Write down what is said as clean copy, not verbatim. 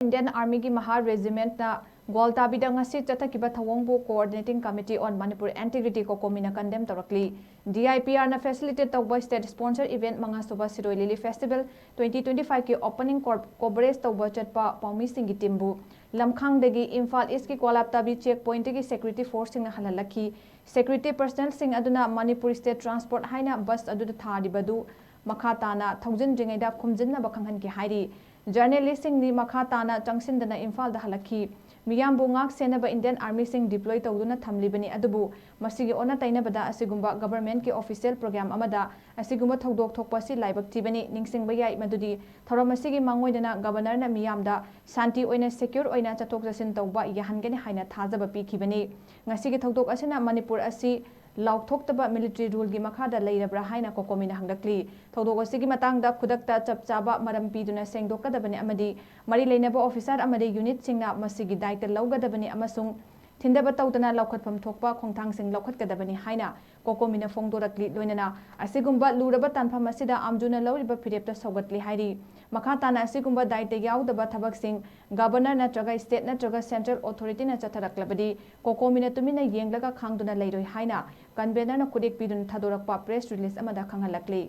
Indian Army की Maha Regimentna Gwaltabida Ngasi Chathakhiba Thouongbu Coordinating Committee on Manipur Integrity Cocomi na Condemn Tourakli DIPR na facilitate tawba state sponsor event Manga Suba Siroi Lily Festival 2025 की opening coverage tawba chatpa paumi singi timbu lamkhang dagi Imphal East की Gwaltabida checkpoint की security force sing na halalaki security personnel sing aduna Manipur state transport haina bus aduda tharibadu makha tana thousand ringaida khumjinna bakhanghan ki hairi journalist sing ni makha tana changsindana Imphal da halaki miyambu ngak senaba Indian Army sing deploy tawduna thamlibani adubu masigi ona tainabada asigumba government ki official program amada asigumba thodok thokpa si laibak tibani ningsingba yai madudi thoramasigi mangoidana governor na miyamda santi oina secure oina chathok jasin tawba yahangani haina thajaba pikibani ngasigi thodok asina Manipur asi लाउथोक्तबा military rule की मखादा लेरब्रा हाइना कोकोमिना हंगलक्ली थौदोक असिगी मतंगदा खुदकता चपचाबा मरम पीदुना सेंगदोकदबनी अमदी मरी लेनबा officer अमदी unit सिंगना मसिगी दायित्व लौगदबनी अमसुंग थिंदबा तौदना लौखतफम थोकपा खोंथांग सिंग लौखतकदबनी हाइना कोकोमिना फोंगदोरक्ली लोइनना असिगुंबा लुरबा तानफम असिदा आमजुना लौरिबा फिरेपता सौगतली हाइरी मखा ताना असिगुंबा दायित्व याउदबा थबक सिंग governor नत्रगा state नत्रगा central authority ना चथरक्लबदी कोकोमिना तुमिना येंगलगा खांगदुना लेरोय हाइना कन्वेनर ना खुदेक पीदुन थादोरकपा प्रेस रिलीज अमदा खंगहलक्ली